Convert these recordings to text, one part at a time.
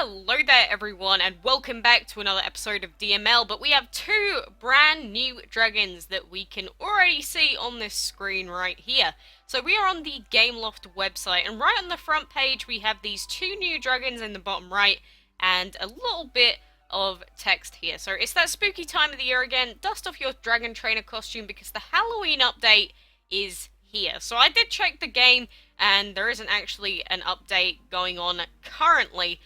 Hello there everyone and welcome back to another episode of DML, but we have two brand new dragons that we can already see on this screen right here. So we are on the Gameloft website and right on the front page we have these two new dragons in the bottom right and a little bit of text here. So it's that spooky time of the year again. Dust off your dragon trainer costume because the Halloween update is here. So I did check the game and there isn't actually an update going on currently,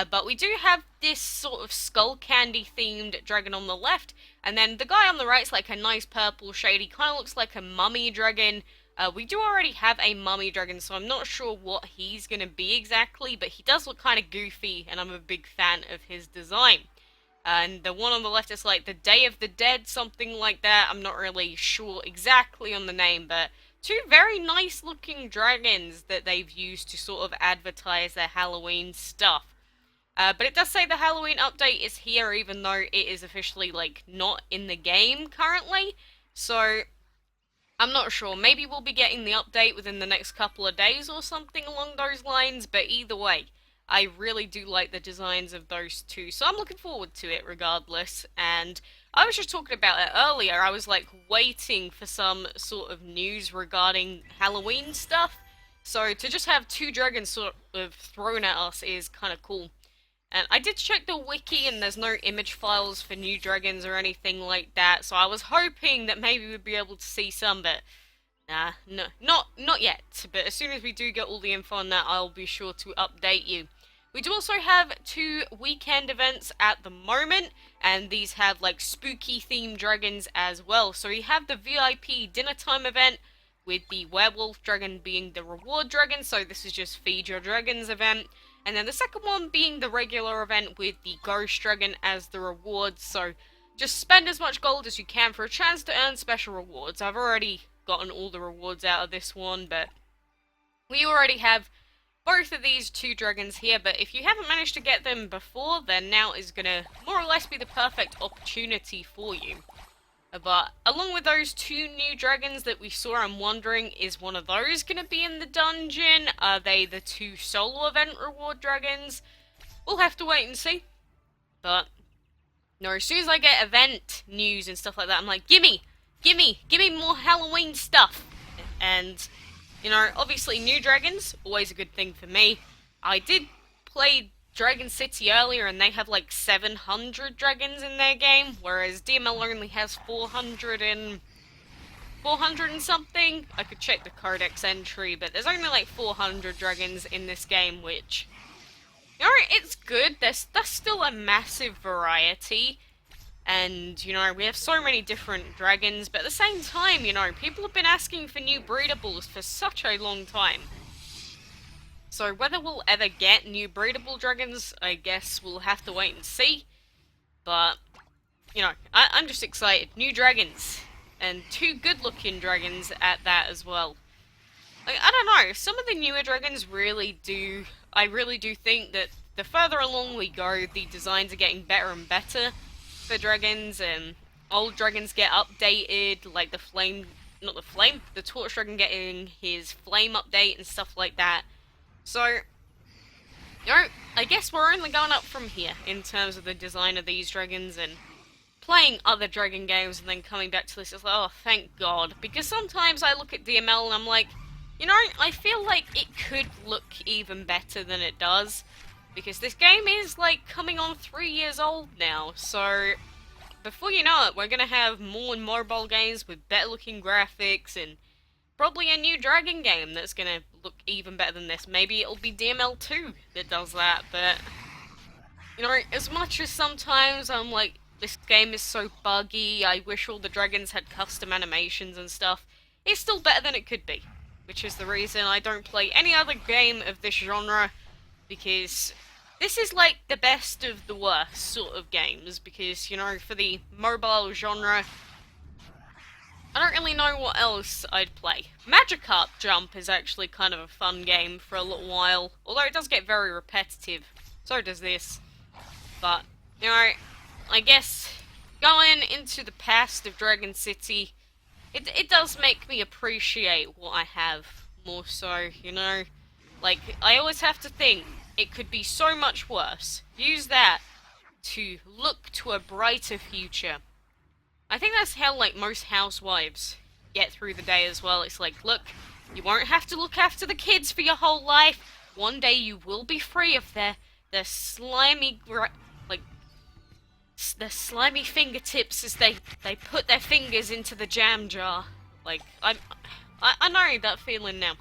but we do have this sort of skull candy themed dragon on the left, and then the guy on the right's like a nice purple shady, kind of looks like a mummy dragon. We do already have a mummy dragon, so I'm not sure what he's going to be exactly, but he does look kind of goofy and I'm a big fan of his design. And the one on the left is like the Day of the Dead, something like that. I'm not really sure exactly on the name, but two very nice looking dragons that they've used to sort of advertise their Halloween stuff. But it does say the Halloween update is here, even though it is officially, like, not in the game currently. So, I'm not sure. Maybe we'll be getting the update within the next couple of days or something along those lines. But either way, I really do like the designs of those two. So I'm looking forward to it regardless. And I was just talking about it earlier. I was, like, waiting for some sort of news regarding Halloween stuff. So to just have two dragons sort of thrown at us is kind of cool. And I did check the wiki and there's no image files for new dragons or anything like that, so I was hoping that maybe we'd be able to see some, but nah, no, not yet. But as soon as we do get all the info on that, I'll be sure to update you. We do also have two weekend events at the moment, and these have like spooky themed dragons as well. So we have the VIP dinner time event with the werewolf dragon being the reward dragon, so this is just feed your dragons event. And then the second one being the regular event with the ghost dragon as the reward, so just spend as much gold as you can for a chance to earn special rewards. I've already gotten all the rewards out of this one, but we already have both of these two dragons here, but if you haven't managed to get them before, then now is going to more or less be the perfect opportunity for you. But along with those two new dragons that we saw, I'm wondering, is one of those going to be in the dungeon? Are they the two solo event reward dragons? We'll have to wait and see. But, no, as soon as I get event news and stuff like that, I'm like, gimme more Halloween stuff. And, you know, obviously new dragons, always a good thing for me. I did play Dragon City earlier and they have like 700 dragons in their game, whereas DML only has 400 and something. I could check the codex entry, but there's only like 400 dragons in this game, which, you know, it's good. That's still a massive variety, and, you know, we have so many different dragons, but at the same time, you know, people have been asking for new breedables for such a long time. So whether we'll ever get new breedable dragons, I guess we'll have to wait and see. But, you know, I'm just excited. New dragons. And two good-looking dragons at that as well. Like, I don't know, some of the newer dragons really do... I really do think that the further along we go, the designs are getting better and better for dragons, and old dragons get updated, like the flame... Not the flame, the torch dragon getting his flame update and stuff like that. So, you know, I guess we're only going up from here in terms of the design of these dragons, and playing other dragon games and then coming back to this is like, oh, thank God. Because sometimes I look at DML and I'm like, you know, I feel like it could look even better than it does. Because this game is, like, coming on 3 years old now, so before you know it, we're going to have more mobile games with better looking graphics and probably a new dragon game that's going to look even better than this. Maybe it'll be DML 2 that does that, but, you know, as much as sometimes I'm like, this game is so buggy, I wish all the dragons had custom animations and stuff, it's still better than it could be. Which is the reason I don't play any other game of this genre, because this is like the best of the worst sort of games, because, you know, for the mobile genre, I don't really know what else I'd play. Magikarp Jump is actually kind of a fun game for a little while, although it does get very repetitive. So does this. But, you know, I guess going into the past of Dragon City, it does make me appreciate what I have more so, you know? Like, I always have to think, it could be so much worse. Use that to look to a brighter future. I think that's how, like, most housewives get through the day as well. It's like, look, you won't have to look after the kids for your whole life. One day you will be free of their slimy, like, their slimy fingertips as they put their fingers into the jam jar. Like, I know that feeling now.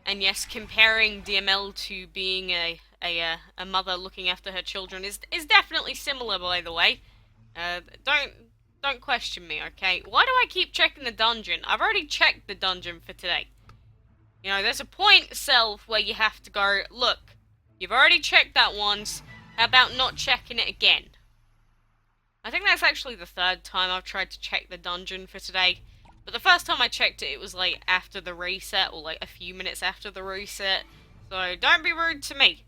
And yes, comparing DML to being a mother looking after her children is definitely similar, by the way. Don't question me, okay? Why do I keep checking the dungeon? I've already checked the dungeon for today. You know, there's a point, Self, where you have to go, look, you've already checked that once, how about not checking it again? I think that's actually the third time I've tried to check the dungeon for today. But the first time I checked it, it was like after the reset, or like a few minutes after the reset. So don't be rude to me.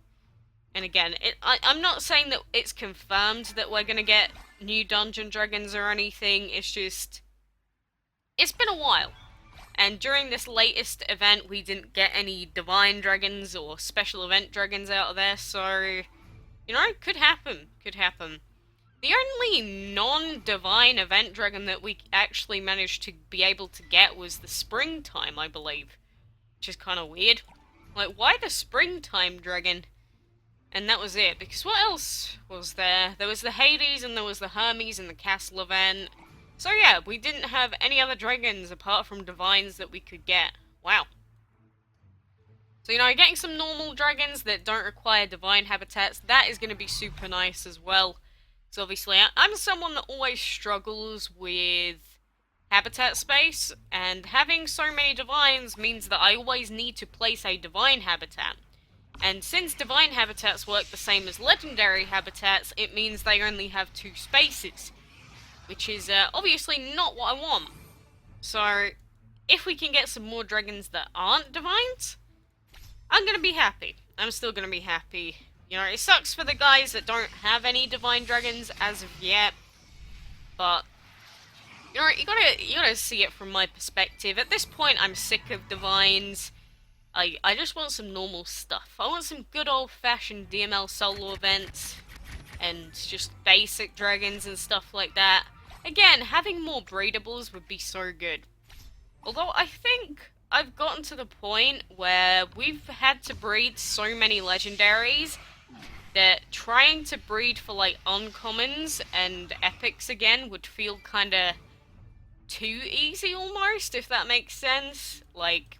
And again, I'm not saying that it's confirmed that we're gonna get new dungeon dragons or anything. It's just, it's been a while. And during this latest event, we didn't get any divine dragons or special event dragons out of there. So, you know, could happen. Could happen. The only non-divine event dragon that we actually managed to be able to get was the springtime, I believe. Which is kind of weird. Like, why the springtime dragon? And that was it, because what else was there? There was the Hades, and there was the Hermes and the castle event. So yeah, we didn't have any other dragons apart from divines that we could get. Wow. So, you know, getting some normal dragons that don't require divine habitats, that is going to be super nice as well. So obviously, I'm someone that always struggles with habitat space, and having so many divines means that I always need to place a divine habitat. And since divine habitats work the same as legendary habitats, it means they only have 2 spaces, which is obviously not what I want. So, if we can get some more dragons that aren't divines, I'm gonna be happy. I'm still gonna be happy. You know, it sucks for the guys that don't have any divine dragons as of yet, but you know, you gotta see it from my perspective. At this point, I'm sick of divines. I just want some normal stuff. I want some good old-fashioned DML solo events, and just basic dragons and stuff like that. Again, having more breedables would be so good. Although I think I've gotten to the point where we've had to breed so many legendaries that trying to breed for, like, uncommons and epics again would feel kinda too easy almost, if that makes sense. Like,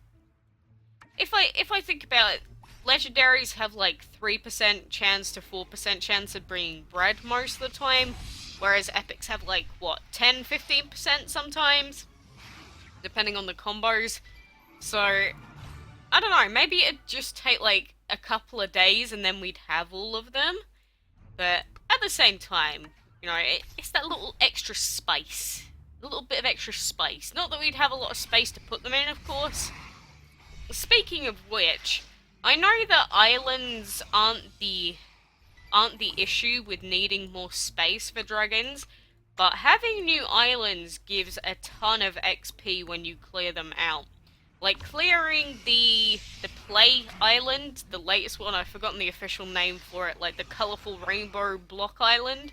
if I think about it, legendaries have like 3% chance to 4% chance of being bred most of the time, whereas epics have like, what, 10-15% sometimes, depending on the combos. So, I don't know, maybe it'd just take like a couple of days and then we'd have all of them. But at the same time, you know, it's that little extra spice. A little bit of extra spice. Not that we'd have a lot of space to put them in, of course. Speaking of which, I know that islands aren't the issue with needing more space for dragons, but having new islands gives a ton of XP when you clear them out. Like, clearing the Play Island, the latest one, I've forgotten the official name for it, like the colourful rainbow block island.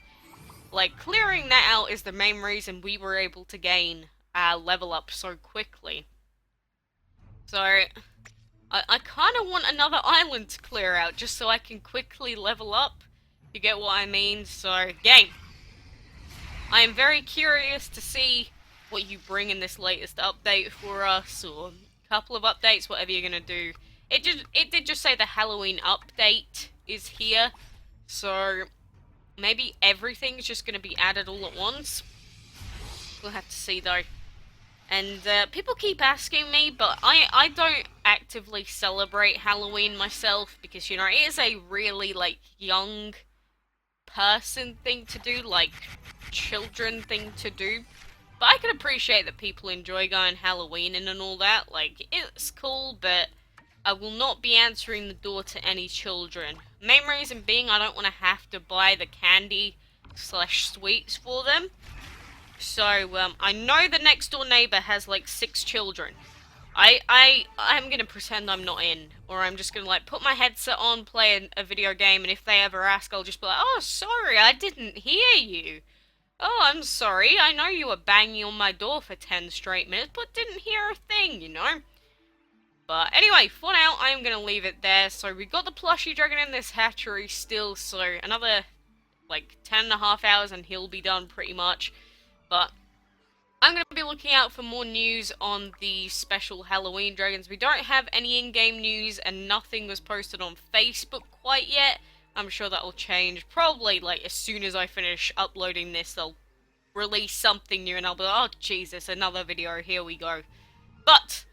Like, clearing that out is the main reason we were able to gain our level up so quickly. So, I kind of want another island to clear out, just so I can quickly level up. You get what I mean? So, game. I am very curious to see what you bring in this latest update for us, or a couple of updates, whatever you're gonna do. It did just say the Halloween update is here, so maybe everything's just gonna be added all at once. We'll have to see though. And people keep asking me, but I don't actively celebrate Halloween myself, because, you know, it is a really, like, young person thing to do, like, children thing to do. But I can appreciate that people enjoy going Halloweening and all that. Like, it's cool, but I will not be answering the door to any children. Main reason being, I don't want to have to buy the candy / sweets for them. So, I know the next door neighbor has like 6 children. I'm gonna pretend I'm not in, or I'm just gonna like put my headset on, play a video game, and if they ever ask, I'll just be like, oh, sorry, I didn't hear you. Oh, I'm sorry, I know you were banging on my door for 10 straight minutes, but didn't hear a thing, you know? But anyway, for now, I am gonna leave it there. So we got the plushie dragon in this hatchery still, so another like 10.5 hours and he'll be done pretty much. But I'm going to be looking out for more news on the special Halloween dragons. We don't have any in-game news and nothing was posted on Facebook quite yet. I'm sure that will change. Probably like as soon as I finish uploading this, they'll release something new and I'll be like, oh Jesus, another video, here we go. But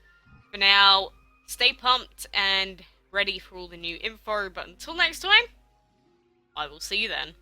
for now, stay pumped and ready for all the new info. But until next time, I will see you then.